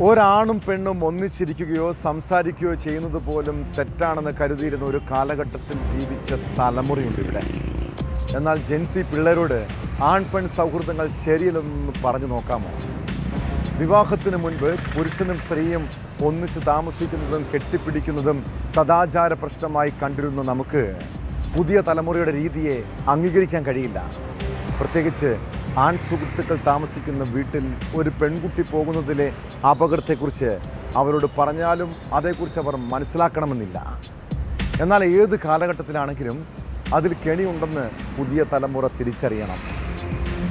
ഒരാണും പെണ്ണും ഒന്നിച്ചിരിക്കുകയോ സംസാരിക്കുകയോ ചെയ്യുന്നത് പോലും തെറ്റാണെന്ന് കരുതിയിരുന്ന ഒരു കാലഘട്ടത്തിൽ ജീവിച്ച തലമുറയുണ്ട് ഇവിടെ. എന്നാൽ ജെൻസി പിള്ളേരോട് ആൺ പെൺ സൗഹൃദങ്ങൾ ശരിയല്ലെന്ന് പറഞ്ഞു നോക്കാമോ? വിവാഹത്തിന് മുൻപ് പുരുഷനും സ്ത്രീയും ഒന്നിച്ച് താമസിക്കുന്നതും കെട്ടിപ്പിടിക്കുന്നതും സദാചാര പ്രശ്നമായി കണ്ടിരുന്ന നമുക്ക് പുതിയ തലമുറയുടെ രീതിയെ അംഗീകരിക്കാൻ കഴിയില്ല. പ്രത്യേകിച്ച് ആൺ സുഹൃത്തുക്കൾ താമസിക്കുന്ന വീട്ടിൽ ഒരു പെൺകുട്ടി പോകുന്നതിലെ അപകടത്തെക്കുറിച്ച് അവരോട് പറഞ്ഞാലും അതേക്കുറിച്ച് അവർ മനസ്സിലാക്കണമെന്നില്ല. എന്നാൽ ഏത് കാലഘട്ടത്തിലാണെങ്കിലും അതിൽ കെണിയുണ്ടെന്ന് പുതിയ തലമുറ തിരിച്ചറിയണം.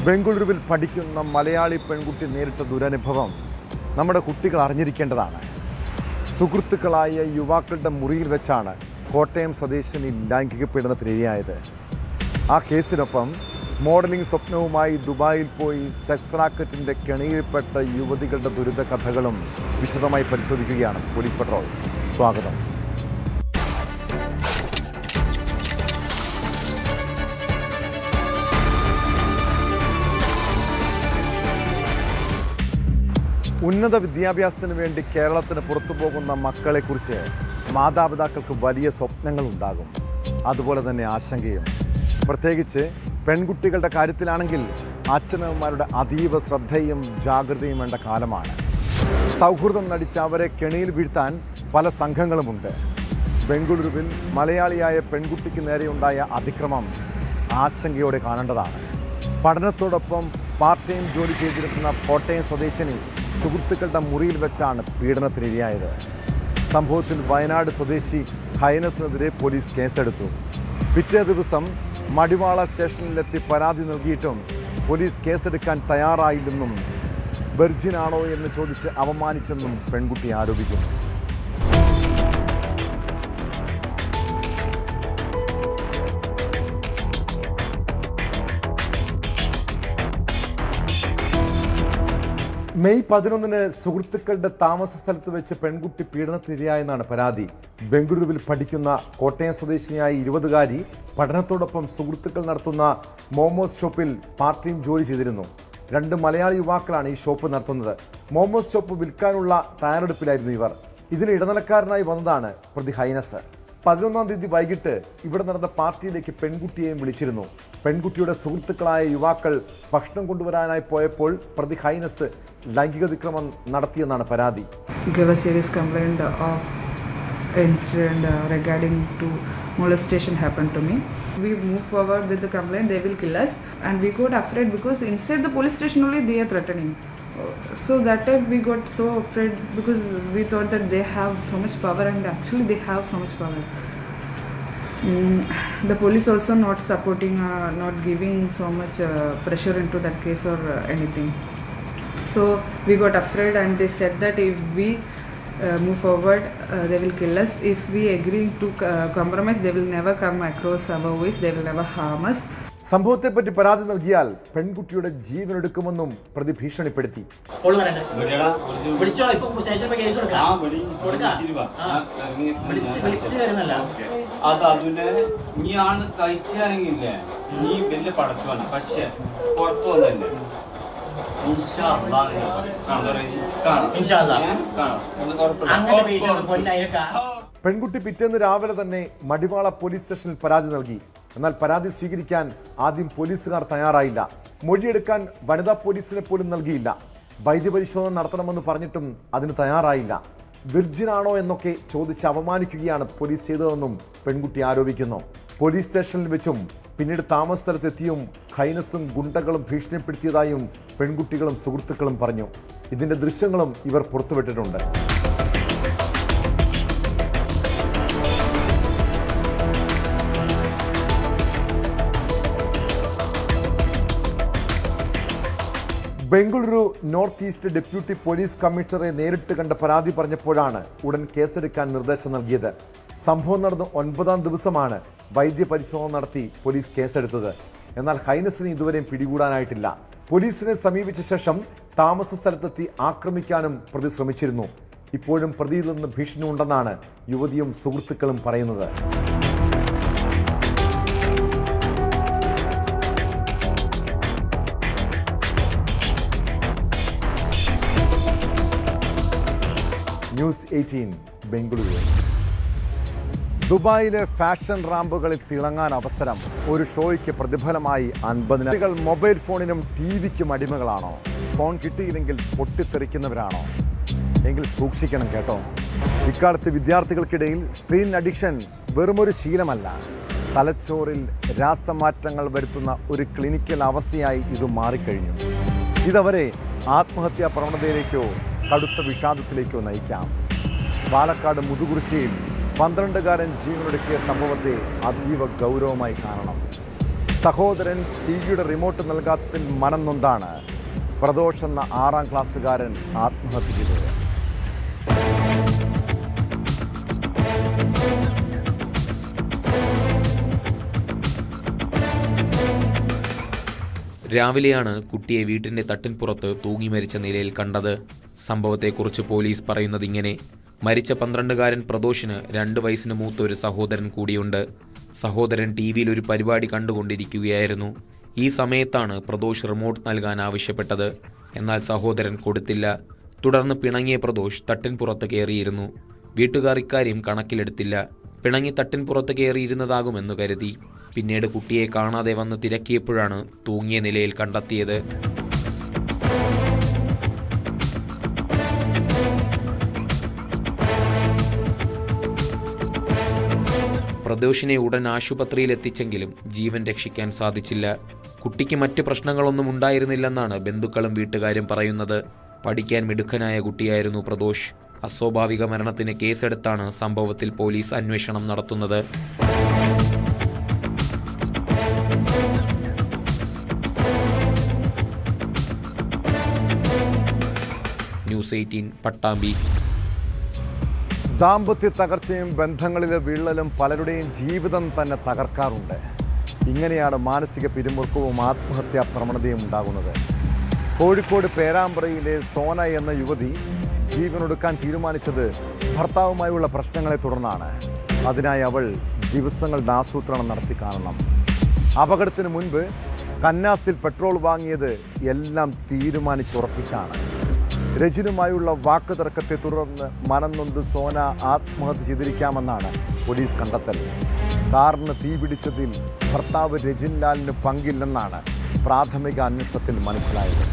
ബംഗളൂരുവിൽ പഠിക്കുന്ന മലയാളി പെൺകുട്ടി നേരിട്ട ദുരനുഭവം നമ്മുടെ കുട്ടികൾ അറിഞ്ഞിരിക്കേണ്ടതാണ്. സുഹൃത്തുക്കളായ യുവാക്കളുടെ മുറിയിൽ വെച്ചാണ് കോട്ടയം സ്വദേശിനി ലൈംഗിക പീഡനത്തിനിരയായത്. ആ കേസിനൊപ്പം മോഡലിംഗ് സ്വപ്നവുമായി ദുബായിൽ പോയി സെക്സ് റാക്കറ്റിൻ്റെ കെണിയിൽപ്പെട്ട യുവതികളുടെ ദുരിത കഥകളും വിശദമായി പരിശോധിക്കുകയാണ് പോലീസ് പട്രോൾ. സ്വാഗതം. ഉന്നത വിദ്യാഭ്യാസത്തിന് വേണ്ടി കേരളത്തിന് പുറത്തു പോകുന്ന മക്കളെക്കുറിച്ച് മാതാപിതാക്കൾക്ക് വലിയ സ്വപ്നങ്ങളുണ്ടാകും, അതുപോലെ തന്നെ ആശങ്കയും. പ്രത്യേകിച്ച് പെൺകുട്ടികളുടെ കാര്യത്തിലാണെങ്കിൽ അച്ഛനമ്മമാരുടെ അതീവ ശ്രദ്ധയും ജാഗ്രതയും വേണ്ട കാലമാണ്. സൗഹൃദം നടിച്ച് അവരെ കെണിയിൽ വീഴ്ത്താൻ പല സംഘങ്ങളുമുണ്ട്. ബംഗളൂരുവിൽ മലയാളിയായ പെൺകുട്ടിക്ക് നേരെയുണ്ടായ അതിക്രമം ആശങ്കയോടെ കാണേണ്ടതാണ്. പഠനത്തോടൊപ്പം പാർട്ട് ടൈം ജോലി ചെയ്തിരുന്ന കോട്ടയം സ്വദേശിനി സുഹൃത്തുക്കളുടെ മുറിയിൽ വെച്ചാണ് പീഡനത്തിനിരയായത്. സംഭവത്തിൽ വയനാട് സ്വദേശി ഹൈനസിനെതിരെ പോലീസ് കേസെടുത്തു. പിറ്റേ ദിവസം മടിവാള സ്റ്റേഷനിലെത്തി പരാതി നൽകിയിട്ടും പോലീസ് കേസെടുക്കാൻ തയ്യാറായില്ലെന്നും വെർജിനാണോ എന്ന് ചോദിച്ച് അവമാനിച്ചെന്നും പെൺകുട്ടി ആരോപിക്കുന്നു. മെയ് 11 സുഹൃത്തുക്കളുടെ താമസ സ്ഥലത്ത് വെച്ച് പെൺകുട്ടി പീഡനത്തിനിരയായെന്നാണ് പരാതി. ബംഗളൂരുവിൽ പഠിക്കുന്ന കോട്ടയം സ്വദേശിനിയായ 20-കാരി പഠനത്തോടൊപ്പം സുഹൃത്തുക്കൾ നടത്തുന്ന മോമോസ് ഷോപ്പിൽ പാർട്ട് ടൈം ജോലി ചെയ്തിരുന്നു. 2 മലയാളി യുവാക്കളാണ് ഈ ഷോപ്പ് നടത്തുന്നത്. മോമോസ് ഷോപ്പ് വിൽക്കാനുള്ള തയ്യാറെടുപ്പിലായിരുന്നു ഇവർ. ഇതിന് ഇടനിലക്കാരനായി വന്നതാണ് പ്രതി ഹൈനസ്. 11-ാം തീയതി വൈകിട്ട് ഇവിടെ നടന്ന പാർട്ടിയിലേക്ക് പെൺകുട്ടിയെയും വിളിച്ചിരുന്നു. പെൺകുട്ടിയുടെ സുഹൃത്തുക്കളായ യുവാക്കൾ ഭക്ഷണം കൊണ്ടുവരാനായി പോയപ്പോൾ പ്രതി ഹൈനസ് ലൈംഗികാതിക്രമം നടത്തിയെന്നാണ് പരാതി. Give a serious complaint of incident regarding to molestation happened to me. We move forward with the complaint. They will kill us, and we got afraid because inside the police station only they are threatening. So that time we got so afraid because we thought that they have so much power, and actually they have so much power. The police also not supporting, not giving so much pressure into that case or anything. So we got afraid, and they said that if we move forward, they will kill us. If we agree to compromise, they will never come across our ways. They will never harm us. സംഭവത്തെപ്പറ്റി പരാതി നൽകിയാൽ പെൺകുട്ടിയുടെ ജീവൻ എടുക്കുമെന്നും പ്രതി ഭീഷണിപ്പെടുത്തി. അതിനെ നീയാണ് കഴിച്ചില്ലേ, നീ വലിയ പടച്ചുവാണ്, പക്ഷെ പുറത്തു വന്നല്ലേ പെൺകുട്ടി പിറ്റേന്ന് രാവിലെ തന്നെ മടിവാള പോലീസ് സ്റ്റേഷനിൽ പരാതി നൽകി. എന്നാൽ പരാതി സ്വീകരിക്കാൻ ആദ്യം പോലീസുകാർ തയ്യാറായില്ല. മൊഴിയെടുക്കാൻ വനിതാ പോലീസിനെ പോലും നൽകിയില്ല. വൈദ്യപരിശോധന നടത്തണമെന്ന് പറഞ്ഞിട്ടും അതിന് തയ്യാറായില്ല. വിർജിനാണോ എന്നൊക്കെ ചോദിച്ച് അവമാനിക്കുകയാണ് പോലീസ് ചെയ്തതെന്നും പെൺകുട്ടി ആരോപിക്കുന്നു. പോലീസ് സ്റ്റേഷനിൽ വെച്ചും പിന്നീട് താമസ സ്ഥലത്തെത്തിയും ഹൈനസും ഗുണ്ടകളും ഭീഷണിപ്പെടുത്തിയതായും പെൺകുട്ടികളും സുഹൃത്തുക്കളും പറഞ്ഞു. ഇതിന്റെ ദൃശ്യങ്ങളും ഇവർ പുറത്തുവിട്ടിട്ടുണ്ട്. Bengaluru north east deputy police കമ്മീഷണറെ നേരിട്ട് കണ്ട പരാതി പറഞ്ഞപ്പോഴാണ് ഉടൻ കേസെടുക്കാൻ നിർദ്ദേശം നൽകിയത്. സംഭവം നടന്ന് 9-ാം ദിവസമാണ് വൈദ്യപരിശോധന നടത്തി പോലീസ് കേസെടുത്തത്. എന്നാൽ ഹൈനസിനെ ഇതുവരെയും പിടികൂടാനായിട്ടില്ല. പോലീസിനെ സമീപിച്ച ശേഷം താമസ സ്ഥലത്തെത്തി ആക്രമിക്കാനും പ്രതി ശ്രമിച്ചിരുന്നു. ഇപ്പോഴും പ്രതിയിൽ നിന്ന് ഭീഷണി ഉണ്ടെന്നാണ് യുവതിയും സുഹൃത്തുക്കളും പറയുന്നത്. ന്യൂസ് 18 ബംഗളൂരു. ദുബായിലെ ഫാഷൻ റാമ്പുകളിൽ തിളങ്ങാൻ അവസരം. ഒരു ഷോയ്ക്ക് പ്രതിഫലമായി 50,000. മൊബൈൽ ഫോണിനും ടിവിക്കും അടിമകളാണോ? ഫോൺ കിട്ടിയില്ലെങ്കിൽ പൊട്ടിത്തെറിക്കുന്നവരാണോ? എങ്കിൽ സൂക്ഷിക്കണം കേട്ടോ. ഇക്കാലത്ത് വിദ്യാർത്ഥികൾക്കിടയിൽ സ്ക്രീൻ അഡിക്ഷൻ വെറുമൊരു ശീലമല്ല, തലച്ചോറിൽ രാസമാറ്റങ്ങൾ വരുത്തുന്ന ഒരു ക്ലിനിക്കൽ അവസ്ഥയായി ഇത് മാറിക്കഴിഞ്ഞു. ഇതവരെ ആത്മഹത്യാ പ്രവണതയിലേക്കോ കടുത്ത വിഷാദത്തിലേക്കോ നയിക്കാം. പാലക്കാട് മുതുകുറിശ്ശിയിൽ 12കാരൻ ജീവനൊടുക്കിയ സംഭവത്തെ അതീവ ഗൗരവമായി കാണണം. സഹോദരൻ ടിവിയുടെ റിമോട്ട് നൽകാത്തതിൽ മനം നൊന്താണ് പ്രദോഷ് എന്ന 6ാം ക്ലാസ്സുകാരൻ ആത്മഹത്യ ചെയ്തത്. രാവിലെയാണ് കുട്ടിയെ വീട്ടിന്റെ തട്ടിൻപുറത്ത് തൂങ്ങി മരിച്ച നിലയിൽ കണ്ടത്. സംഭവത്തെക്കുറിച്ച് പോലീസ് പറയുന്നത് ഇങ്ങനെ: മരിച്ച 12കാരൻ പ്രദോഷിന് 2 വയസ്സിന് മൂത്ത ഒരു സഹോദരൻ കൂടിയുണ്ട്. സഹോദരൻ ടിവിയിൽ ഒരു പരിപാടി കണ്ടുകൊണ്ടിരിക്കുകയായിരുന്നു. ഈ സമയത്താണ് പ്രദോഷ് റിമോട്ട് നൽകാൻ ആവശ്യപ്പെട്ടത്. എന്നാൽ സഹോദരൻ കൊടുത്തില്ല. തുടർന്ന് പിണങ്ങിയ പ്രദോഷ് തട്ടിൻപുറത്ത് കയറിയിരുന്നു. വീട്ടുകാർ ഇക്കാര്യം കണക്കിലെടുത്തില്ല. പിണങ്ങി തട്ടിൻപുറത്ത് കയറിയിരുന്നതാകുമെന്ന് കരുതി. പിന്നീട് കുട്ടിയെ കാണാതെ വന്ന് തിരക്കിയപ്പോഴാണ് തൂങ്ങിയ നിലയിൽ കണ്ടെത്തിയത്. പ്രദോഷിനെ ഉടൻ ആശുപത്രിയിൽ എത്തിച്ചെങ്കിലും ജീവൻ രക്ഷിക്കാൻ സാധിച്ചില്ല. കുട്ടിക്ക് മറ്റ് പ്രശ്നങ്ങളൊന്നും ഉണ്ടായിരുന്നില്ലെന്നാണ് ബന്ധുക്കളും വീട്ടുകാരും പറയുന്നത്. പഠിക്കാൻ മിടുക്കനായ കുട്ടിയായിരുന്നു പ്രദോഷ്. അസ്വാഭാവിക മരണത്തിന് കേസെടുത്താണ് സംഭവത്തിൽ പോലീസ് അന്വേഷണം നടത്തുന്നത്. ന്യൂസ് 18 പട്ടാമ്പി. ദാമ്പത്യ തകർച്ചയും ബന്ധങ്ങളിലെ വിള്ളലും പലരുടെയും ജീവിതം തന്നെ തകർക്കാറുണ്ട്. ഇങ്ങനെയാണ് മാനസിക പിരിമുറുക്കവും ആത്മഹത്യാ പ്രവണതയും ഉണ്ടാകുന്നത്. കോഴിക്കോട് പേരാമ്പ്രയിലെ സോന എന്ന യുവതി ജീവനൊടുക്കാൻ തീരുമാനിച്ചത് ഭർത്താവുമായുള്ള പ്രശ്നങ്ങളെ തുടർന്നാണ്. അതിനായി അവൾ ദിവസങ്ങളുടെ ആസൂത്രണം നടത്തി കാണണം. അപകടത്തിന് മുൻപ് കന്നാസിൽ പെട്രോൾ വാങ്ങിയത് എല്ലാം തീരുമാനിച്ചുറപ്പിച്ചാണ്. രജിനുമായുള്ള വാക്കുതർക്കത്തെ തുടർന്ന് മനംനൊന്ത് സോന ആത്മഹത്യ ചെയ്തിരിക്കാമെന്നാണ് പോലീസ് കണ്ടെത്തൽ. കാറിന് തീപിടിച്ചതിൽ ഭർത്താവ് രജിൻ ലാലിന് പങ്കില്ലെന്നാണ് പ്രാഥമിക അന്വേഷണത്തിൽ മനസ്സിലായത്.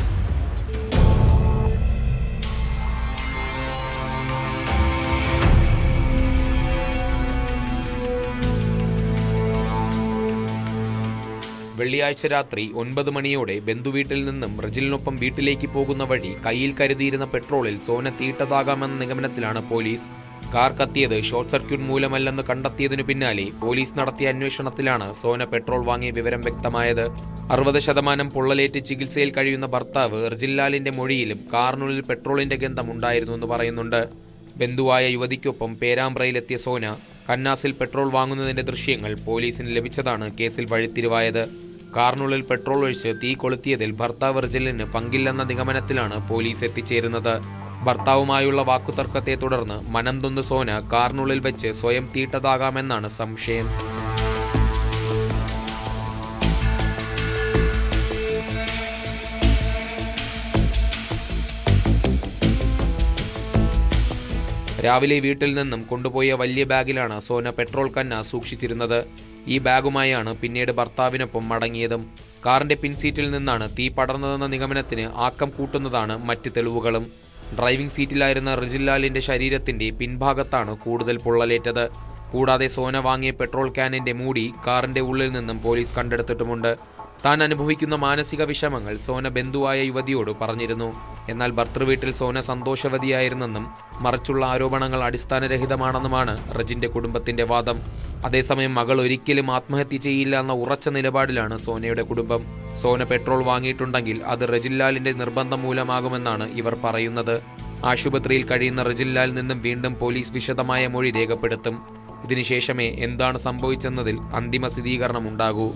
വെള്ളിയാഴ്ച രാത്രി 9 മണിയോടെ ബന്ധുവീട്ടിൽ നിന്നും റജിലിനൊപ്പം വീട്ടിലേക്ക് പോകുന്ന വഴി കയ്യിൽ കരുതിയിരുന്ന പെട്രോളിൽ സോന തീയിട്ടതാകാമെന്ന നിഗമനത്തിലാണ് പോലീസ്. കാർ കത്തിയത് ഷോർട്ട് സർക്യൂട്ട് മൂലമല്ലെന്ന് കണ്ടെത്തിയതിനു പിന്നാലെ പോലീസ് നടത്തിയ അന്വേഷണത്തിലാണ് സോന പെട്രോൾ വാങ്ങിയ വിവരം വ്യക്തമായത്. 60% പൊള്ളലേറ്റ് ചികിത്സയിൽ കഴിയുന്ന ഭർത്താവ് റജിൻലാലിന്റെ മൊഴിയിലും കാറിനുള്ളിൽ പെട്രോളിന്റെ ഗന്ധം ഉണ്ടായിരുന്നുവെന്ന് പറയുന്നുണ്ട്. ബന്ധുവായ യുവതിക്കൊപ്പം പേരാമ്പ്രയിലെത്തിയ സോന കന്നാസിൽ പെട്രോൾ വാങ്ങുന്നതിന്റെ ദൃശ്യങ്ങൾ പോലീസിന് ലഭിച്ചതാണ് കേസിൽ വഴിത്തിരിവായത്. കാറിനുള്ളിൽ പെട്രോൾ ഒഴിച്ച് തീ കൊളുത്തിയതിൽ ഭർത്താവ് റജിലിന് പങ്കില്ലെന്ന നിഗമനത്തിലാണ് പോലീസ് എത്തിച്ചേരുന്നത്. ഭർത്താവുമായുള്ള വാക്കുതർക്കത്തെ തുടർന്ന് മനംനൊന്ത് സോന കാറിനുള്ളിൽ വെച്ച് സ്വയം തീയിട്ടതാകാമെന്നാണ് സംശയം. രാവിലെ വീട്ടിൽ നിന്നും കൊണ്ടുപോയ വലിയ ബാഗിലാണ് സോന പെട്രോൾ കന്ന സൂക്ഷിച്ചിരുന്നത്. ഈ ബാഗുമായാണ് പിന്നീട് ഭർത്താവിനൊപ്പം മടങ്ങിയതും. കാറിന്റെ പിൻസീറ്റിൽ നിന്നാണ് തീ പടർന്നതെന്ന നിഗമനത്തിന് ആക്കം കൂട്ടുന്നതാണ് മറ്റ് തെളിവുകളും. ഡ്രൈവിംഗ് സീറ്റിലായിരുന്ന റജിൻലാലിന്റെ ശരീരത്തിന്റെ പിൻഭാഗത്താണ് കൂടുതൽ പൊള്ളലേറ്റത്. കൂടാതെ സോന വാങ്ങിയ പെട്രോൾ ക്യാനിന്റെ മൂടി കാറിന്റെ ഉള്ളിൽ നിന്നും പോലീസ് കണ്ടെടുത്തിട്ടുമുണ്ട്. താൻ അനുഭവിക്കുന്ന മാനസിക വിഷമങ്ങൾ സോന ബന്ധുവായ യുവതിയോട് പറഞ്ഞിരുന്നു. എന്നാൽ ഭർത്തൃവീട്ടിൽ സോന സന്തോഷവതിയായിരുന്നെന്നും മറിച്ചുള്ള ആരോപണങ്ങൾ അടിസ്ഥാനരഹിതമാണെന്നുമാണ് റജിന്റെ കുടുംബത്തിന്റെ വാദം. അതേസമയം മകൾ ഒരിക്കലും ആത്മഹത്യ ചെയ്യില്ല എന്ന ഉറച്ച നിലപാടിലാണ് സോനയുടെ കുടുംബം. സോന പെട്രോൾ വാങ്ങിയിട്ടുണ്ടെങ്കിൽ അത് റജിൻലാലിന്റെ നിർബന്ധം മൂലമാകുമെന്നാണ് ഇവർ പറയുന്നത്. ആശുപത്രിയിൽ കഴിയുന്ന റജിൻലാലിൽ നിന്നും വീണ്ടും പോലീസ് വിശദമായ മൊഴി രേഖപ്പെടുത്തും. ഇതിനുശേഷമേ എന്താണ് സംഭവിച്ചെന്നതിൽ അന്തിമ സ്ഥിരീകരണം ഉണ്ടാകൂ.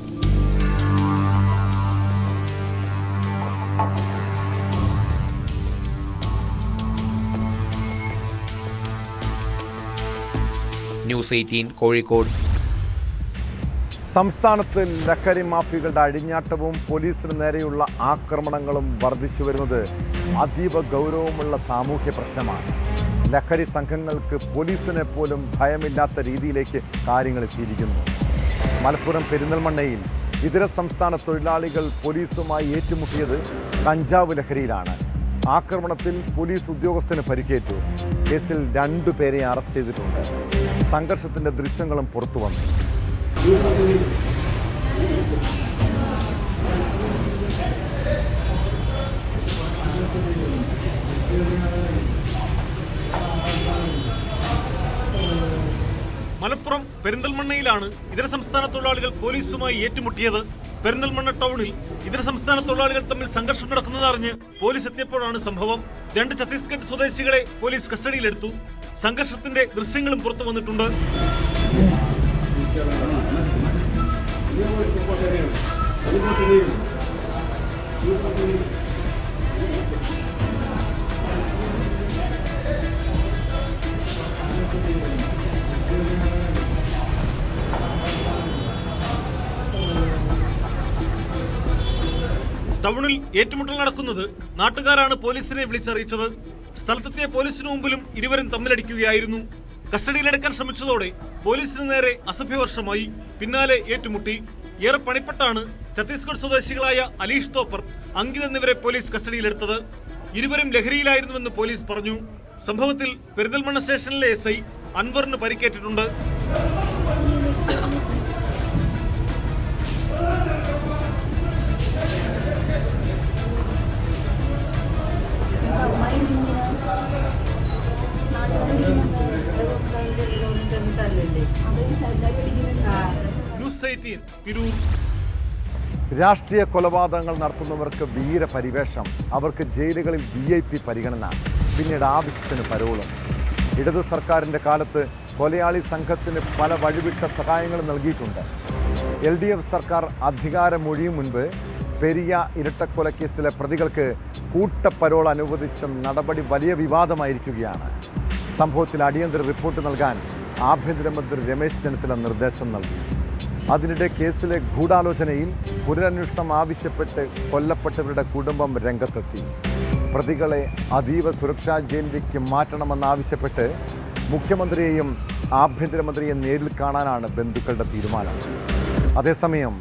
ന്യൂസ് 18 കോഴിക്കോട്. സംസ്ഥാനത്ത് ലഹരി മാഫിയകളുടെ അഴിഞ്ഞാട്ടവും പോലീസിന് നേരെയുള്ള ആക്രമണങ്ങളും വർദ്ധിച്ചു വരുന്നത് അതീവ ഗൗരവമുള്ള സാമൂഹ്യ പ്രശ്നമാണ്. ലഹരി സംഘങ്ങൾക്ക് പോലീസിനെ പോലും ഭയമില്ലാത്ത രീതിയിലേക്ക് കാര്യങ്ങൾ എത്തിയിരിക്കുന്നു. മലപ്പുറം പെരിന്തൽമണ്ണയിൽ ഇതര സംസ്ഥാന തൊഴിലാളികൾ പോലീസുമായി ഏറ്റുമുട്ടിയത് കഞ്ചാവ് ലഹരിയിലാണ്. ആക്രമണത്തിൽ പോലീസ് ഉദ്യോഗസ്ഥന് പരിക്കേറ്റു. കേസിൽ 2 പേരെ അറസ്റ്റ് ചെയ്തിട്ടുണ്ട്. സംഘർഷത്തിന്റെ ദൃശ്യങ്ങളും പുറത്തു വന്നു. മലപ്പുറം പെരിന്തൽമണ്ണയിലാണ് ഇതര സംസ്ഥാന തൊഴിലാളികൾ പോലീസുമായി ഏറ്റുമുട്ടിയത്. പെരിന്തൽമണ്ണ ടൗണിൽ ഇതര സംസ്ഥാന തൊഴിലാളികൾ തമ്മിൽ സംഘർഷം നടക്കുന്നതറിഞ്ഞ് പോലീസ് എത്തിയപ്പോഴാണ് സംഭവം. 2 ഛത്തീസ്ഗഡ് സ്വദേശികളെ പോലീസ് കസ്റ്റഡിയിലെടുത്തു. സംഘർഷത്തിന്റെ ദൃശ്യങ്ങളും പുറത്തു വന്നിട്ടുണ്ട്. ടൗണിൽ ഏറ്റുമുട്ടൽ നടക്കുന്നത് നാട്ടുകാരാണ് പോലീസിനെ വിളിച്ചറിയിച്ചത്. സ്ഥലത്തെത്തിയ പോലീസിന് മുമ്പിലും ഇരുവരും തമ്മിലടിക്കുകയായിരുന്നു. കസ്റ്റഡിയിലെടുക്കാൻ ശ്രമിച്ചതോടെ പോലീസിന് നേരെ അസഭ്യവർഷമായി. പിന്നാലെ ഏറ്റുമുട്ടി. ഏറെ പണിപ്പെട്ടാണ് ഛത്തീസ്ഗഡ് സ്വദേശികളായ അലീഷ് തോപ്പർ, അങ്കിത് എന്നിവരെ പോലീസ് കസ്റ്റഡിയിലെടുത്തത്. ഇരുവരും ലഹരിയിലായിരുന്നുവെന്ന് പോലീസ് പറഞ്ഞു. സംഭവത്തിൽ പെരിന്തൽമണ്ണ സ്റ്റേഷനിലെ SI അൻവറിന് പരിക്കേറ്റിട്ടുണ്ട്. ന്യൂസ് 18 തിരൂർ. രാഷ്ട്രീയ കൊലപാതകങ്ങൾ നടത്തുന്നവർക്ക് വീരപരിവേഷം, അവർക്ക് ജയിലുകളിൽ VIP പരിഗണന, പിന്നീട് ആവശ്യത്തിന് പരോളും. ഇടതു സർക്കാരിൻ്റെ കാലത്ത് കൊലയാളി സംഘത്തിന് പല വഴിവിട്ട സഹായങ്ങളും നൽകിയിട്ടുണ്ട്. LDF സർക്കാർ അധികാരമൊഴിയും മുൻപ് പെരിയ ഇരട്ടക്കൊലക്കേസിലെ പ്രതികൾക്ക് കൂട്ടപ്പരോൾ അനുവദിച്ച നടപടി വലിയ വിവാദമായിരിക്കുകയാണ്. സംഭവത്തിൽ അടിയന്തര റിപ്പോർട്ട് നൽകാൻ ആഭ്യന്തരമന്ത്രി രമേശ് ചെന്നിത്തല നിർദ്ദേശം നൽകി. അതിനിടെ കേസിലെ ഗൂഢാലോചനയിൽ പുനരന്വേഷണം ആവശ്യപ്പെട്ട് കൊല്ലപ്പെട്ടവരുടെ കുടുംബം രംഗത്തെത്തി. പ്രതികളെ അതീവ സുരക്ഷാ ജയിലിലേക്ക് മാറ്റണമെന്നാവശ്യപ്പെട്ട് മുഖ്യമന്ത്രിയെയും ആഭ്യന്തരമന്ത്രിയെ നേരിൽ കാണാനാണ് ബന്ധുക്കളുടെ തീരുമാനം. അതേസമയം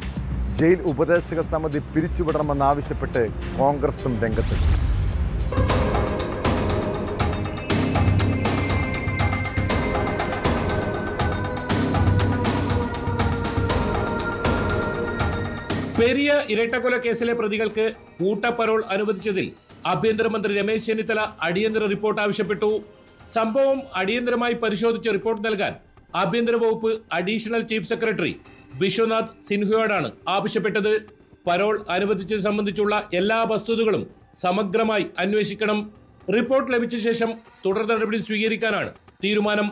ജയിൽ ഉപദേശക സമിതി പിരിച്ചുവിടണമെന്നാവശ്യപ്പെട്ട് കോൺഗ്രസും രംഗത്തെത്തി. പെരിയ ഇരട്ടക്കൊല കേസിലെ പ്രതികൾക്ക് കൂട്ടപ്പരോൾ അനുവദിച്ചതിൽ ആഭ്യന്തരമന്ത്രി രമേശ് ചെന്നിത്തല അടിയന്തര റിപ്പോർട്ട് ആവശ്യപ്പെട്ടു. സംഭവം അടിയന്തരമായി പരിശോധിച്ച് റിപ്പോർട്ട് നൽകാൻ ആഭ്യന്തര വകുപ്പ് അഡീഷണൽ ചീഫ് സെക്രട്ടറി വിശ്വനാഥ് സിൻഹയോടാണ് ആവശ്യപ്പെട്ടത്. പരോൾ അനുവദിച്ചത് സംബന്ധിച്ചുള്ള എല്ലാ വസ്തുതകളും സമഗ്രമായി അന്വേഷിക്കണം. റിപ്പോർട്ട് ലഭിച്ച ശേഷം തുടർ നടപടി സ്വീകരിക്കാനാണ് തീരുമാനം.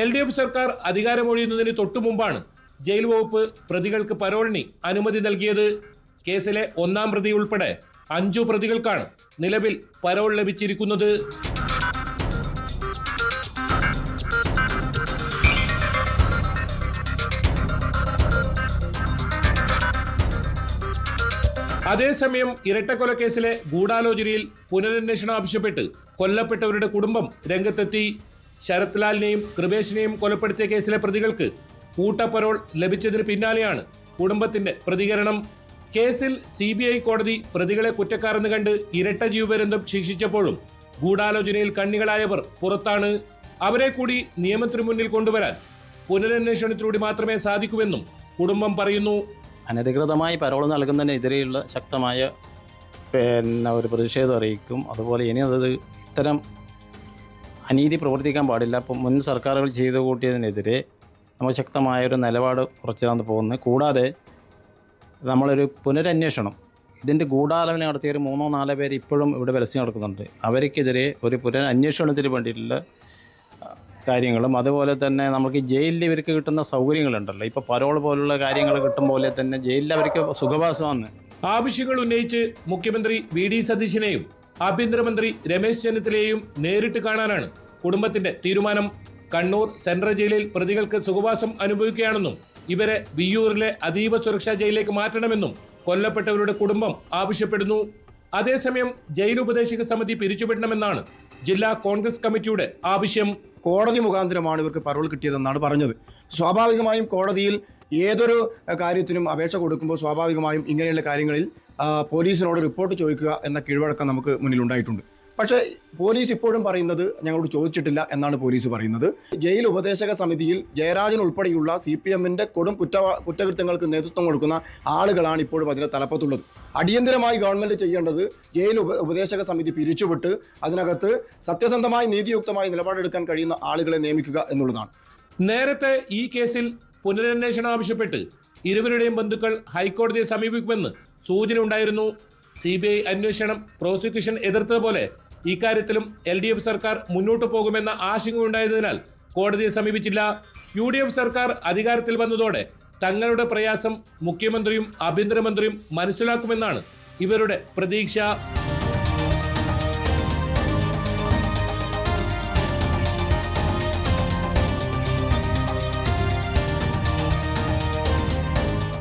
LDF സർക്കാർ അധികാരമൊഴിയുന്നതിന് തൊട്ടുമുമ്പാണ് ജയിൽ വകുപ്പ് പ്രതികൾക്ക് പരോളിന് അനുമതി നൽകിയത്. കേസിലെ 1-ാം പ്രതി ഉൾപ്പെടെ 5 പ്രതികൾക്കാണ് നിലവിൽ പരോൾ ലഭിച്ചിരിക്കുന്നത്. അതേസമയം ഇരട്ടക്കൊലക്കേസിലെ ഗൂഢാലോചനയിൽ പുനരന്വേഷണം ആവശ്യപ്പെട്ട് കൊല്ലപ്പെട്ടവരുടെ കുടുംബം രംഗത്തെത്തി. ശരത് ലാലിനെയും കൃപേഷിനെയും കൊലപ്പെടുത്തിയ കേസിലെ പ്രതികൾക്ക് കൂട്ടപ്പരോൾ ലഭിച്ചതിന് പിന്നാലെയാണ് കുടുംബത്തിന്റെ പ്രതികരണം. കേസിൽ CBI കോടതി പ്രതികളെ കുറ്റക്കാരെന്ന് കണ്ട് ഇരട്ട ജീവപര്യന്തം ശിക്ഷിച്ചപ്പോഴും ഗൂഢാലോചനയിൽ കണ്ണികളായവർ പുറത്താണ്. അവരെ കൂടി നിയമത്തിന് മുന്നിൽ കൊണ്ടുവരാൻ പുനരന്വേഷണത്തിലൂടെ മാത്രമേ സാധിക്കൂവെന്നും കുടുംബം പറയുന്നു. അനധികൃതമായി പരോൾ നൽകുന്നതിനെതിരെയുള്ള ശക്തമായ ഒരു പ്രതിഷേധം അറിയിക്കും. അതുപോലെ ഇനി അത് ഇത്തരം അനീതി പ്രവർത്തിക്കാൻ പാടില്ല. അപ്പം മുൻ സർക്കാരുകൾ ചെയ്തു കൂട്ടിയതിനെതിരെ നമ്മൾ ശക്തമായൊരു നിലപാട് ഉറച്ചാണ് പോകുന്നത്. കൂടാതെ നമ്മളൊരു പുനരന്വേഷണം, ഇതിൻ്റെ ഗൂഢാലോചന നടത്തിയ ഒരു 3-4 പേര് ഇപ്പോഴും ഇവിടെ പരസ്യം നടക്കുന്നുണ്ട്. അവർക്കെതിരെ ഒരു പുനരന്വേഷണത്തിന് വേണ്ടിയിട്ടുള്ള കാര്യങ്ങളും അതുപോലെ തന്നെ നമുക്ക് ജയിലിൽ ഇവർക്ക് കിട്ടുന്ന സൗകര്യങ്ങളുണ്ടല്ലോ, ഇപ്പോൾ പരോൾ പോലുള്ള കാര്യങ്ങൾ കിട്ടും പോലെ തന്നെ ജയിലിൽ അവർക്ക് സുഖവാസമാണ്. ആവശ്യങ്ങൾ ഉന്നയിച്ച് മുഖ്യമന്ത്രി VD സതീശനെയും ആഭ്യന്തരമന്ത്രി രമേശ് ചെന്നിത്തലയെയും നേരിട്ട് കാണാനാണ് കുടുംബത്തിന്റെ തീരുമാനം. കണ്ണൂർ സെൻട്രൽ ജയിലിൽ പ്രതികൾക്ക് സുഖവാസം അനുഭവിക്കുകയാണെന്നും ഇവരെ വിയ്യൂരിലെ അതീവ സുരക്ഷാ ജയിലിലേക്ക് മാറ്റണമെന്നും കൊല്ലപ്പെട്ടവരുടെ കുടുംബം ആവശ്യപ്പെടുന്നു. അതേസമയം ജയിൽ ഉപദേശക സമിതി പിരിച്ചുവിടണമെന്നാണ് ജില്ലാ കോൺഗ്രസ് കമ്മിറ്റിയുടെ ആവശ്യം. കോടതി മുഖാന്തരമാണ് ഇവർക്ക് പരോൾ കിട്ടിയതെന്നാണ് പറഞ്ഞത്. സ്വാഭാവികമായും കോടതിയിൽ ഏതൊരു കാര്യത്തിനും അപേക്ഷ കൊടുക്കുമ്പോൾ സ്വാഭാവികമായും ഇങ്ങനെയുള്ള കാര്യങ്ങളിൽ പോലീസിനോട് റിപ്പോർട്ട് ചോദിക്കുക എന്ന കീഴ്വഴക്കം നമുക്ക് മുന്നിലുണ്ടായിട്ടുണ്ട്. പക്ഷേ പോലീസ് ഇപ്പോഴും പറയുന്നത് ഞങ്ങളോട് ചോദിച്ചിട്ടില്ല എന്നാണ് പോലീസ് പറയുന്നത്. ജയിൽ ഉപദേശക സമിതിയിൽ ജയരാജൻ ഉൾപ്പെടെയുള്ള CPMന്റെ കൊടും കുറ്റകൃത്യങ്ങൾക്ക് നേതൃത്വം കൊടുക്കുന്ന ആളുകളാണ് ഇപ്പോഴും അതിന്റെ തലപ്പത്തുള്ളത്. അടിയന്തരമായി ഗവൺമെന്റ് ചെയ്യേണ്ടത് ജയിൽ ഉപദേശക സമിതി പിരിച്ചുവിട്ട് അതിനകത്ത് സത്യസന്ധമായി നീതിയുക്തമായി നിലപാടെടുക്കാൻ കഴിയുന്ന ആളുകളെ നിയമിക്കുക എന്നുള്ളതാണ്. നേരത്തെ ഈ കേസിൽ പുനരന്വേഷണം ആവശ്യപ്പെട്ട് ഇരുവരുടെയും ബന്ധുക്കൾ ഹൈക്കോടതിയെ സമീപിക്കുമെന്ന് സൂചന ഉണ്ടായിരുന്നു. CBI അന്വേഷണം പ്രോസിക്യൂഷൻ എതിർത്തതുപോലെ ഇക്കാര്യത്തിലും LDF സർക്കാർ മുന്നോട്ടു പോകുമെന്ന ആശങ്കയുണ്ടായതിനാൽ കോടതിയെ സമീപിച്ചില്ല. UDF സർക്കാർ അധികാരത്തിൽ വന്നതോടെ തങ്ങളുടെ പ്രയാസം മുഖ്യമന്ത്രിയും ആഭ്യന്തരമന്ത്രിയും മനസ്സിലാക്കുമെന്നാണ് ഇവരുടെ പ്രതീക്ഷ.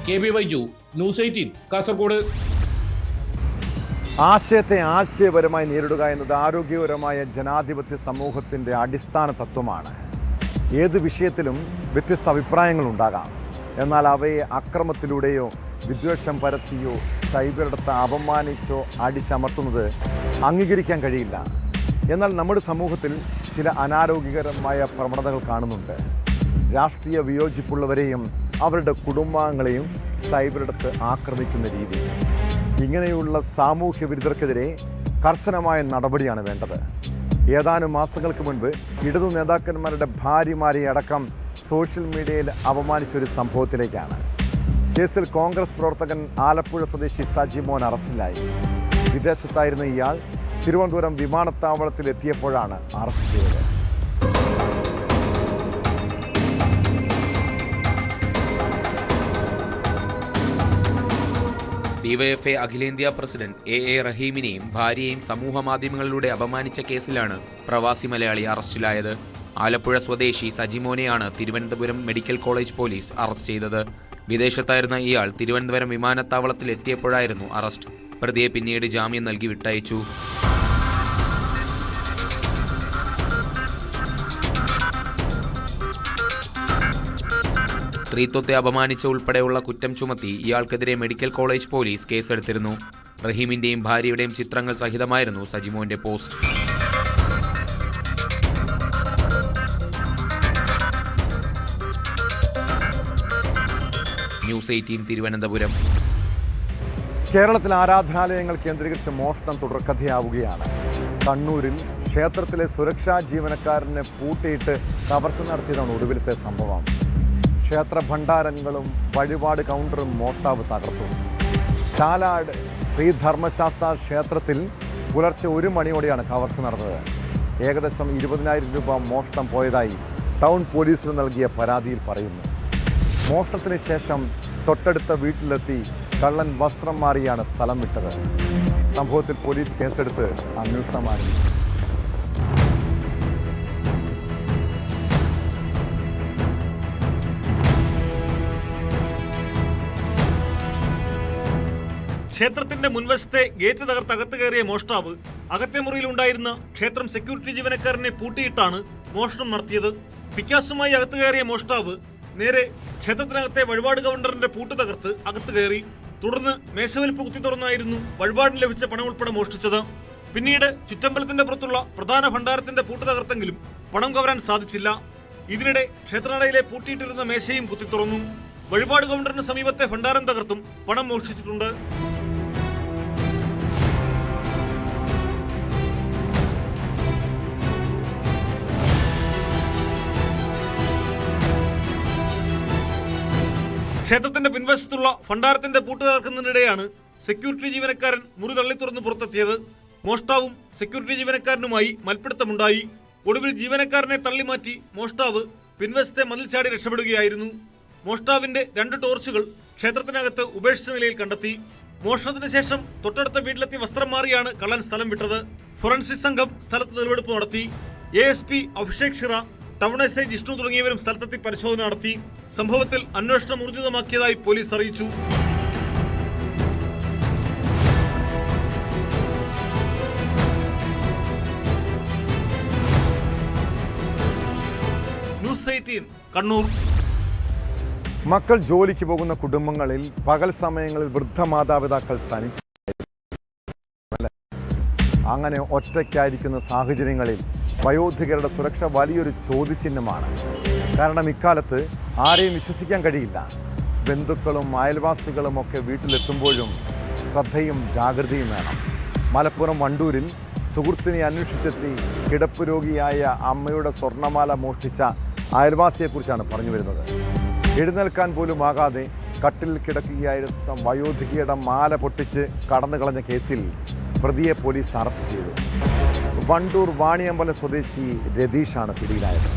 KB Vyju, news 18, Kasaragod. ആശയത്തെ ആശയപരമായി നേരിടുക എന്നത് ആരോഗ്യപരമായ ജനാധിപത്യ സമൂഹത്തിൻ്റെ അടിസ്ഥാന തത്വമാണ്. ഏത് വിഷയത്തിലും വ്യത്യസ്ത അഭിപ്രായങ്ങളുണ്ടാകാം. എന്നാൽ അവയെ അക്രമത്തിലൂടെയോ വിദ്വേഷം പരത്തിയോ സൈബറിടത്ത് അപമാനിച്ചോ അടിച്ചമർത്തുന്നത് അംഗീകരിക്കാൻ കഴിയില്ല. എന്നാൽ നമ്മുടെ സമൂഹത്തിൽ ചില അനാരോഗ്യകരമായ പ്രവണതകൾ കാണുന്നുണ്ട്. രാഷ്ട്രീയ വിയോജിപ്പുള്ളവരെയും അവരുടെ കുടുംബാംഗങ്ങളെയും സൈബറിടത്ത് ആക്രമിക്കുന്ന രീതി. ഇങ്ങനെയുള്ള സാമൂഹ്യ വിരുദ്ധർക്കെതിരെ കർശനമായ നടപടിയാണ് വേണ്ടത്. ഏതാനും മാസങ്ങൾക്ക് മുൻപ് ഇടതു നേതാക്കന്മാരുടെ ഭാര്യമാരെ അടക്കം സോഷ്യൽ മീഡിയയിൽ അപമാനിച്ചൊരു സംഭവത്തിലേക്കാണ്. കേസിൽ കോൺഗ്രസ് പ്രവർത്തകൻ ആലപ്പുഴ സ്വദേശി സജിമോൻ അറസ്റ്റിലായി. വിദേശത്തായിരുന്ന ഇയാൾ തിരുവനന്തപുരം വിമാനത്താവളത്തിൽ എത്തിയപ്പോഴാണ് അറസ്റ്റ് ചെയ്തത്. DYFI അഖിലേന്ത്യാ പ്രസിഡന്റ് AA റഹീമിനെയും ഭാര്യയെയും സമൂഹ മാധ്യമങ്ങളിലൂടെ അപമാനിച്ച കേസിലാണ് പ്രവാസി മലയാളി അറസ്റ്റിലായത്. ആലപ്പുഴ സ്വദേശി സജിമോനെയാണ് Thiruvananthapuram medical college police arrest ചെയ്തത്. വിദേശത്തായിരുന്ന ഇയാൾ തിരുവനന്തപുരം വിമാനത്താവളത്തിൽ എത്തിയപ്പോഴായിരുന്നു അറസ്റ്റ്. പ്രതിയെ പിന്നീട് ജാമ്യം നൽകി വിട്ടയച്ചു. സ്ത്രീത്വത്തെ അപമാനിച്ച ഉൾപ്പെടെയുള്ള കുറ്റം ചുമത്തി ഇയാൾക്കെതിരെ മെഡിക്കൽ കോളേജ് പോലീസ് കേസെടുത്തിരുന്നു. റഹീമിന്റെയും ഭാര്യയുടെയും ചിത്രങ്ങൾ സഹിതമായിരുന്നു സജിമോന്റെ പോസ്റ്റ്. ന്യൂസ് 18 തിരുവനന്തപുരം. കേരളത്തിൽ ആരാധനാലയങ്ങൾ കേന്ദ്രീകരിച്ച് മോഷണം തുടർക്കഥയാവുകയാണ്. കണ്ണൂരിൽ ക്ഷേത്രത്തിലെ സുരക്ഷാ ജീവനക്കാരനെ പൂട്ടിയിട്ട് കവർച്ച നടത്തിയതാണ് ഒടുവിലത്തെ സംഭവം. ക്ഷേത്ര ഭണ്ഡാരങ്ങളും വഴിപാട് കൗണ്ടറും മോഷ്ടാവ് തകർത്തു. ചാലാട് ശ്രീധർമ്മശാസ്ത്ര ക്ഷേത്രത്തിൽ പുലർച്ചെ 1 മണിയോടെയാണ് കവർച്ച നടന്നത്. ഏകദേശം 20,000 രൂപ മോഷണം പോയതായി ടൗൺ പോലീസിന് നൽകിയ പരാതിയിൽ പറയുന്നു. മോഷണത്തിന് ശേഷം തൊട്ടടുത്ത വീട്ടിലെത്തി കള്ളൻ വസ്ത്രം മാറിയാണ് സ്ഥലം വിട്ടത്. സംഭവത്തിൽ പോലീസ് കേസെടുത്ത് അന്വേഷണം ആരംഭിച്ചു. ക്ഷേത്രത്തിന്റെ മുൻവശത്തെ ഗേറ്റ് തകർത്ത് അകത്ത് കയറിയ മോഷ്ടാവ് അകത്തെ മുറിയിലുണ്ടായിരുന്ന ക്ഷേത്രം സെക്യൂരിറ്റി ജീവനക്കാരനെ പൂട്ടിയിട്ടാണ് മോഷണം നടത്തിയത്. പിക്കാസുമായി അകത്ത് കയറിയ മോഷ്ടാവ് നേരെ ക്ഷേത്രത്തിനകത്തെ വഴിപാട് കൗണ്ടറിന്റെ പൂട്ട് തകർത്ത് അകത്ത് കയറി. തുടർന്ന് മേശവലിപ്പ് കുത്തി തുറന്നായിരുന്നു വഴിപാടിന് ലഭിച്ച പണം ഉൾപ്പെടെ മോഷ്ടിച്ചത്. പിന്നീട് ചുറ്റമ്പലത്തിന്റെ പുറത്തുള്ള പ്രധാന ഭണ്ഡാരത്തിന്റെ പൂട്ട് തകർത്തെങ്കിലും പണം കവരാൻ സാധിച്ചില്ല. ഇതിനിടെ ക്ഷേത്രനടയിലെ പൂട്ടിയിട്ടിരുന്ന മേശയും കുത്തി തുറന്നു. വഴിപാട് കൗണ്ടറിന് സമീപത്തെ ഭണ്ഡാരം തകർത്തും പണം മോഷ്ടിച്ചിട്ടുണ്ട്. ക്ഷേത്രത്തിന്റെ പിൻവശത്തുള്ള ഭണ്ഡാരത്തിന്റെ പൂട്ട് തകർക്കുന്നതിനിടെയാണ് സെക്യൂരിറ്റി ജീവനക്കാരൻ മുറി തള്ളി തുറന്ന് പുറത്തെത്തിയത്. മോഷ്ടാവും സെക്യൂരിറ്റി ജീവനക്കാരനുമായി മൽപ്പിടുത്തമുണ്ടായി. ഒടുവിൽ ജീവനക്കാരനെ തള്ളിമാറ്റി മോഷ്ടാവ് പിൻവശത്തെ മതിൽ ചാടി രക്ഷപ്പെടുകയായിരുന്നു. മോഷ്ടാവിന്റെ 2 ടോർച്ചുകൾ ക്ഷേത്രത്തിനകത്ത് ഉപേക്ഷിച്ച നിലയിൽ കണ്ടെത്തി. മോഷണത്തിന് ശേഷം തൊട്ടടുത്ത വീട്ടിലെത്തി വസ്ത്രം മാറിയാണ് കള്ളൻ സ്ഥലം വിട്ടത്. ഫോറൻസിക് സംഘം സ്ഥലത്ത് തെളിവെടുപ്പ് നടത്തി. ASP Abhishek ഷിറ, town SI Jishnu തുടങ്ങിയവരും സ്ഥലത്തെത്തി പരിശോധന നടത്തി. സംഭവത്തിൽ അന്വേഷണം ഊർജിതമാക്കിയതായി പോലീസ് അറിയിച്ചു. 18 കണ്ണൂർ. മക്കൾ ജോലിക്ക് പോകുന്ന കുടുംബങ്ങളിൽ പകൽ സമയങ്ങളിൽ വൃദ്ധ മാതാപിതാക്കൾ തനിച്ച് അങ്ങനെ ഒറ്റയ്ക്കായിരിക്കുന്ന സാഹചര്യങ്ങളിൽ വയോധികരുടെ സുരക്ഷ വലിയൊരു ചോദ്യചിഹ്നമാണ്. കാരണം ഇക്കാലത്ത് ആരെയും വിശ്വസിക്കാൻ കഴിയില്ല. ബന്ധുക്കളും അയൽവാസികളും ഒക്കെ വീട്ടിലെത്തുമ്പോഴും ശ്രദ്ധയും ജാഗ്രതയും വേണം. മലപ്പുറം വണ്ടൂരിൽ സുഹൃത്തിനെ അന്വേഷിച്ചെത്തി കിടപ്പ് രോഗിയായ അമ്മയുടെ സ്വർണ്ണമാല മോഷ്ടിച്ച അയൽവാസിയെക്കുറിച്ചാണ് പറഞ്ഞു വരുന്നത്. എഴുന്നേൽക്കാൻ പോലും ആകാതെ കട്ടിൽ കിടക്കുകയായിരുന്ന വയോധികയുടെ മാല പൊട്ടിച്ച് കടന്നു കളഞ്ഞ കേസിൽ പ്രതിയെ പോലീസ് അറസ്റ്റ് ചെയ്തു. വണ്ടൂർ വാണിയമ്പലം സ്വദേശി രതീഷാണ് പിടിയിലായത്.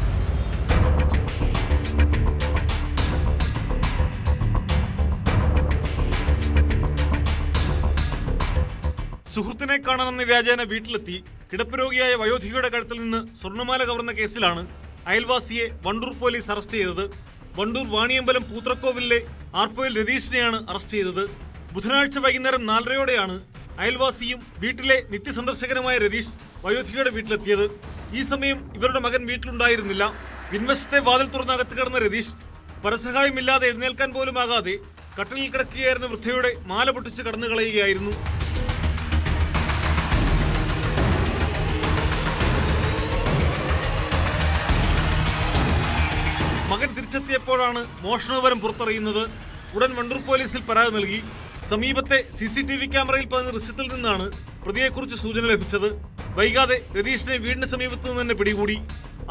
സുഹൃത്തിനെ കാണാനെന്ന വ്യാജേന വീട്ടിലെത്തി കിടപ്പ് രോഗിയായ വയോധികയുടെ കഴുത്തിൽ നിന്ന് സ്വർണ്ണമാല കവർന്ന കേസിലാണ് അയൽവാസിയെ വണ്ടൂർ പോലീസ് അറസ്റ്റ് ചെയ്തത്. വണ്ടൂർ വാണിയമ്പലം പൂത്രക്കോവിലെ ആർപ്പോയിൽ രതീഷിനെയാണ് അറസ്റ്റ് ചെയ്തത്. ബുധനാഴ്ച വൈകുന്നേരം 4:30യോടെയാണ് അയൽവാസിയും വീട്ടിലെ നിത്യസന്ദർശകനുമായ രതീഷ് വയോധികയുടെ വീട്ടിലെത്തിയത്. ഈ സമയം ഇവരുടെ മകൻ വീട്ടിലുണ്ടായിരുന്നില്ല. പിൻവശത്തെ വാതിൽ തുറന്നകത്ത് കിടന്ന രതീഷ് പരസഹായമില്ലാതെ എഴുന്നേൽക്കാൻ പോലും ആകാതെ കട്ടിലിൽ കിടക്കുകയായിരുന്ന വൃദ്ധയുടെ മാല പൊട്ടിച്ച് കടന്നു കളയുകയായിരുന്നു. മകൻ തിരിച്ചെത്തിയപ്പോഴാണ് മോഷണവിവരം പുറത്തറിയുന്നത്. ഉടൻ വണ്ടൂർ പോലീസിൽ പരാതി നൽകി. സമീപത്തെ CCTV ക്യാമറയിൽ പതിഞ്ഞ ദൃശ്യത്തിൽ നിന്നാണ് പ്രതിയെക്കുറിച്ച് സൂചന ലഭിച്ചത്. വൈകാതെ രതീഷിനെ വീടിന് സമീപത്ത് നിന്ന് തന്നെ പിടികൂടി.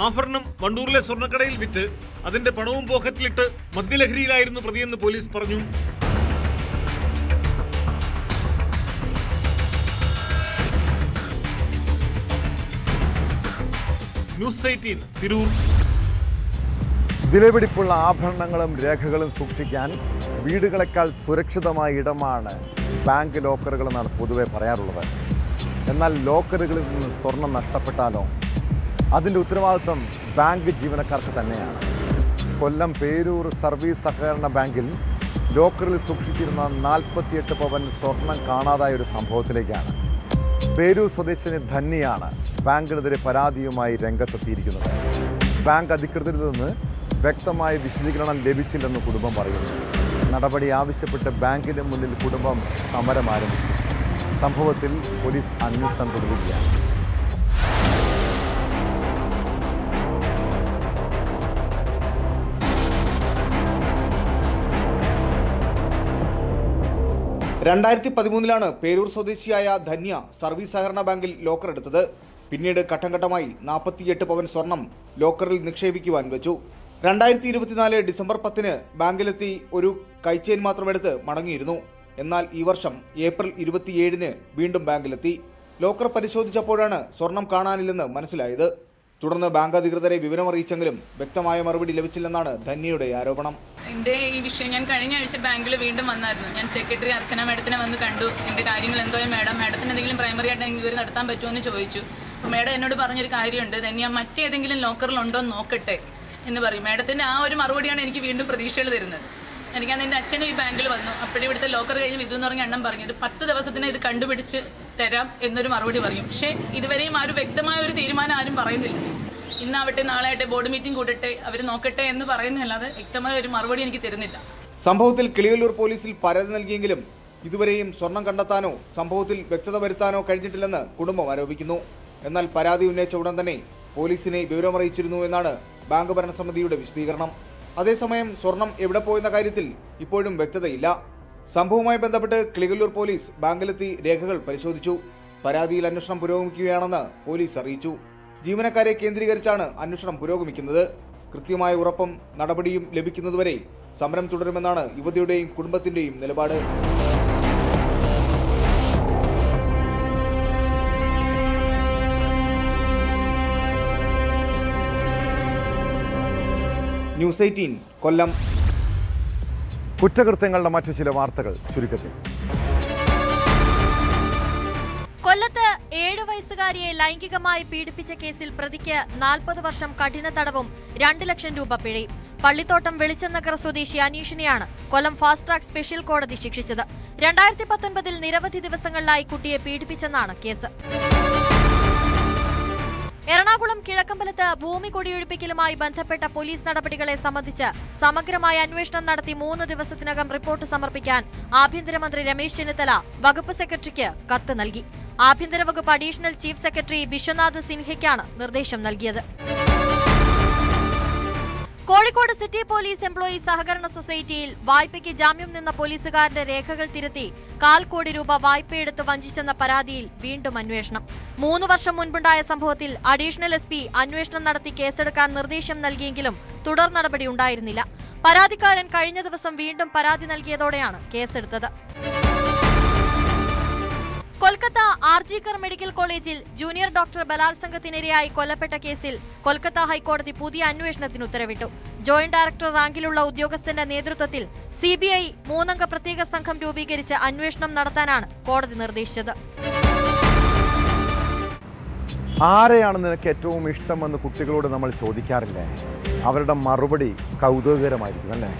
ആഭരണം വണ്ടൂരിലെ സ്വർണ്ണക്കടയിൽ വിറ്റ് അതിന്റെ പണവും പോക്കറ്റിലിട്ട് മദ്യലഹരിയിലായിരുന്നു പ്രതിയെന്ന് പോലീസ് പറഞ്ഞു. ന്യൂസ് 18 തിരൂർ. വിലപിടിപ്പുള്ള ആഭരണങ്ങളും രേഖകളും സൂക്ഷിക്കാൻ വീടുകളെക്കാൾ സുരക്ഷിതമായ ഇടമാണ് ബാങ്ക് ലോക്കറുകളെന്നാണ് പൊതുവെ പറയാറുള്ളത്. എന്നാൽ ലോക്കറുകളിൽ നിന്ന് സ്വർണം നഷ്ടപ്പെട്ടാലോ അതിൻ്റെ ഉത്തരവാദിത്വം ബാങ്ക് ജീവനക്കാർക്ക് തന്നെയാണ്. കൊല്ലം പേരൂർ സർവീസ് സഹകരണ ബാങ്കിൽ ലോക്കറിൽ സൂക്ഷിച്ചിരുന്ന 48 പവൻ സ്വർണം കാണാതായ ഒരു സംഭവത്തിലേക്കാണ് പേരൂർ സ്വദേശിനി ധന്യയാണ് ബാങ്കിനെതിരെ പരാതിയുമായി രംഗത്തെത്തിയിരിക്കുന്നത്. ബാങ്ക് അധികൃതരിൽ നിന്ന് വ്യക്തമായ വിശദീകരണം ലഭിച്ചില്ലെന്ന് കുടുംബം പറയുന്നു. നടപടി ആവശ്യപ്പെട്ട് ബാങ്കിന് മുന്നിൽ കുടുംബം സമരം ആരംഭിച്ചു. സംഭവത്തിൽ പോലീസ് അന്വേഷണം തുടരുകയാണ്. രണ്ടായിരത്തി 2013 പേരൂർ സ്വദേശിയായ ധന്യ സർവീസ് സഹകരണ ബാങ്കിൽ ലോക്കർ എടുത്തത്. പിന്നീട് ഘട്ടം ഘട്ടമായി 48 പവൻ സ്വർണം ലോക്കറിൽ നിക്ഷേപിക്കുവാൻ വെച്ചു. 2024 ഡിസംബർ 10 ബാങ്കിലെത്തി ഒരു കൈച്ചെയിൻ മാത്രമെടുത്ത് മടങ്ങിയിരുന്നു. എന്നാൽ ഈ വർഷം ഏപ്രിൽ 27 വീണ്ടും ബാങ്കിലെത്തി. ലോക്കർ പരിശോധിച്ചപ്പോഴാണ് സ്വർണം കാണാനില്ലെന്ന് മനസ്സിലായത്. തുടർന്ന് ബാങ്ക് അധികൃതരെ വിവരമറിയിച്ചെങ്കിലും വ്യക്തമായ മറുപടി ലഭിച്ചില്ലെന്നാണ് ധന്യയുടെ ആരോപണം. എൻ്റെ ഈ വിഷയം ഞാൻ കഴിഞ്ഞ ആഴ്ച ബാങ്കിൽ വീണ്ടും വന്നായിരുന്നു. ഞാൻ സെക്രട്ടറി അർച്ചന മാഡത്തിനെ വന്ന് കണ്ടു. എൻ്റെ കാര്യങ്ങൾ എന്തോയും മാഡത്തിന് എന്തെങ്കിലും പ്രൈമറി ആയിട്ട് എൻക്വയറി നടത്താൻ പറ്റുമോ എന്ന് ചോദിച്ചു. അപ്പോൾ മാഡം എന്നോട് പറഞ്ഞൊരു കാര്യമുണ്ട്, ധന്യ മറ്റേതെങ്കിലും ലോക്കറിലുണ്ടോ എന്ന് നോക്കട്ടെ എന്ന് പറയും. മാഡത്തിൻ്റെ ആ ഒരു മറുപടിയാണ് എനിക്ക് വീണ്ടും പ്രതീക്ഷകൾ തരുന്നത്. എനിക്കന്ന് എൻ്റെ അച്ഛനും ഈ ബാങ്കിൽ വന്നു. അപ്പോഴും ഇവിടുത്തെ ലോക്കർ കഴിഞ്ഞ് വിധു എന്ന് പറഞ്ഞ എണ്ണം പറഞ്ഞത് 10 ദിവസത്തിന് ഇത് കണ്ടുപിടിച്ച് തരാം എന്നൊരു മറുപടി പറയും. പക്ഷേ ഇതുവരെയും ആ ഒരു വ്യക്തമായ ഒരു തീരുമാനം ആരും പറയുന്നില്ല. ഇന്നാവട്ടെ നാളെയാട്ടെ ബോർഡ് മീറ്റിംഗ് കൂടട്ടെ അവർ നോക്കട്ടെ എന്ന് പറയുന്നതല്ലാതെ വ്യക്തമായ ഒരു മറുപടി എനിക്ക് തരുന്നില്ല. സംഭവത്തിൽ കിളിയല്ലൂർ പോലീസിൽ പരാതി നൽകിയെങ്കിലും ഇതുവരെയും സ്വർണം കണ്ടെത്താനോ സംഭവത്തിൽ വ്യക്തത വരുത്താനോ കഴിഞ്ഞിട്ടില്ലെന്ന് കുടുംബം ആരോപിക്കുന്നു. എന്നാൽ പരാതി ഉന്നയിച്ച ഉടൻ തന്നെ പോലീസിനെ വിവരമറിയിച്ചിരുന്നു എന്നാണ് ബാങ്ക് ഭരണസമിതിയുടെ വിശദീകരണം. അതേസമയം സ്വർണം എവിടെ പോയെന്ന കാര്യത്തിൽ ഇപ്പോഴും വ്യക്തതയില്ല. സംഭവവുമായി ബന്ധപ്പെട്ട് കിളിയല്ലൂർ പോലീസ് ബാങ്കിലെത്തി രേഖകൾ പരിശോധിച്ചു. പരാതിയിൽ അന്വേഷണം പുരോഗമിക്കുകയാണെന്ന് പോലീസ് അറിയിച്ചു. ജീവനക്കാരെ കേന്ദ്രീകരിച്ചാണ് അന്വേഷണം പുരോഗമിക്കുന്നത്. കൃത്യമായ ഉറപ്പും നടപടിയും ലഭിക്കുന്നതുവരെ സമരം തുടരുമെന്നാണ് യുവതിയുടെയും കുടുംബത്തിന്റെയും നിലപാട്. ന്യൂസ് 18 കൊല്ലം. കുറ്റകൃത്യങ്ങളുടെ മറ്റു ചില വാർത്തകൾ ചുരുക്കത്തിൽ. കൊല്ലത്ത് 7 വയസ്സുകാരിയെ ലൈംഗികമായി പീഡിപ്പിച്ച കേസിൽ പ്രതിക്ക് 40 വർഷം കഠിന തടവും 2 ലക്ഷം രൂപ പിഴയും. പള്ളിത്തോട്ടം വെളിച്ചനഗർ സ്വദേശി അനീഷിനെയാണ് കൊല്ലം ഫാസ്റ്റ് ട്രാക്ക് സ്പെഷ്യൽ കോടതി ശിക്ഷിച്ചത്. 2019 നിരവധി ദിവസങ്ങളിലായി കുട്ടിയെ പീഡിപ്പിച്ചെന്നാണ് കേസ്. എറണാകുളം കിഴക്കമ്പലത്ത് ഭൂമി കുടിയൊഴിപ്പിക്കലുമായി ബന്ധപ്പെട്ട പോലീസ് നടപടികളെ സംബന്ധിച്ച് സമഗ്രമായ അന്വേഷണം നടത്തി 3 ദിവസത്തിനകം റിപ്പോർട്ട് സമർപ്പിക്കാൻ ആഭ്യന്തരമന്ത്രി രമേശ് ചെന്നിത്തല വകുപ്പ് സെക്രട്ടറിക്ക് കത്ത് നൽകി. ആഭ്യന്തര വകുപ്പ് അഡീഷണൽ ചീഫ് സെക്രട്ടറി വിശ്വനാഥ് സിൻഹയ്ക്കാണ് നിർദ്ദേശം നൽകിയത്. കോഴിക്കോട് സിറ്റി പോലീസ് എംപ്ലോയീസ് സഹകരണ സൊസൈറ്റിയിൽ വായ്പയ്ക്ക് ജാമ്യം നിന്ന പോലീസുകാരുടെ രേഖകൾ തിരുത്തി 1/4 കോടി രൂപ വായ്പയെടുത്ത് വഞ്ചിച്ചെന്ന പരാതിയിൽ വീണ്ടും അന്വേഷണം. 3 വർഷം മുൻപുണ്ടായ സംഭവത്തിൽ അഡീഷണൽ SP അന്വേഷണം നടത്തി കേസെടുക്കാൻ നിർദ്ദേശം നൽകിയെങ്കിലും തുടർ നടപടി ഉണ്ടായിരുന്നില്ല. പരാതിക്കാരൻ കഴിഞ്ഞ ദിവസം വീണ്ടും പരാതി നൽകിയതോടെയാണ് കേസെടുത്തത്. കൊൽക്കത്ത ആർജിക്കർ മെഡിക്കൽ കോളേജിൽ ജൂനിയർ ഡോക്ടർ ബലാത്സംഗത്തിനിരയായി കൊല്ലപ്പെട്ട കേസിൽ കൊൽക്കത്ത ഹൈക്കോടതി പുതിയ അന്വേഷണത്തിന് ഉത്തരവിട്ടു. ജോയിന്റ് ഡയറക്ടർ റാങ്കിലുള്ള ഉദ്യോഗസ്ഥന്റെ നേതൃത്വത്തിൽ CBI 3-അംഗ പ്രത്യേക സംഘം രൂപീകരിച്ച് അന്വേഷണം നടത്താനാണ് കോടതി നിർദ്ദേശിച്ചത്. ആരെയാണ് നിനക്ക് ഏറ്റവും ഇഷ്ടമെന്ന് കുട്ടികളോട് നമ്മൾ ചോദിക്കാറില്ലേ? അവരുടെ മറുപടി കൗതുകകരമായിരിക്കും അല്ലേ?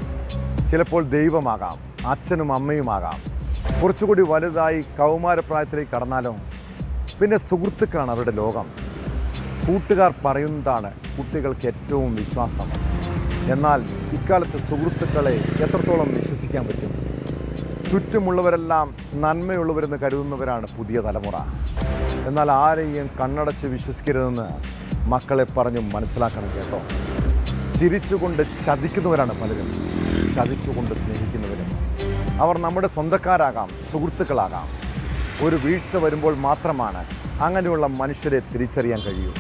ചിലപ്പോൾ ദൈവമാകാം, അച്ഛനും അമ്മയുമാകാം. കുറച്ചുകൂടി വലുതായി കൗമാരപ്രായത്തിലേക്ക് കടന്നാലോ പിന്നെ സുഹൃത്തുക്കളാണ് അവരുടെ ലോകം. കൂട്ടുകാർ പറയുന്നതാണ് കുട്ടികൾക്ക് ഏറ്റവും വിശ്വാസം. എന്നാൽ ഇക്കാലത്ത് സുഹൃത്തുക്കളെ എത്രത്തോളം വിശ്വസിക്കാൻ പറ്റും? ചുറ്റുമുള്ളവരെല്ലാം നന്മയുള്ളവരെന്ന് കരുതുന്നവരാണ് പുതിയ തലമുറ. എന്നാൽ ആരെയും കണ്ണടച്ച് വിശ്വസിക്കരുതെന്ന് മക്കളെ പറഞ്ഞു മനസ്സിലാക്കണം കേട്ടോ. ചിരിച്ചുകൊണ്ട് ചതിക്കുന്നവരാണ് പലരും, ചതിച്ചുകൊണ്ട് സ്നേഹിക്കുന്നവരും. അവർ നമ്മുടെ സ്വന്തക്കാരാകാം, സുഹൃത്തുക്കളാകാം. ഒരു വീഴ്ച വരുമ്പോൾ മാത്രമാണ് അങ്ങനെയുള്ള മനുഷ്യരെ തിരിച്ചറിയാൻ കഴിയൂ.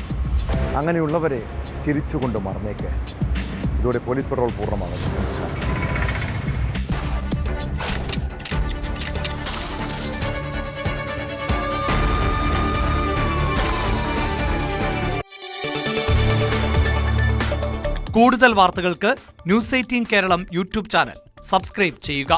അങ്ങനെയുള്ളവരെ ചിരിച്ചുകൊണ്ട് മറന്നേക്ക്. ഇതോടെ പോലീസ് പട്രോൾ പൂർണ്ണമാകുന്നു. നമസ്കാരം. കൂടുതൽ വാർത്തകൾക്ക് News 18 Keralam YouTube channel subscribe ചെയ്യുക.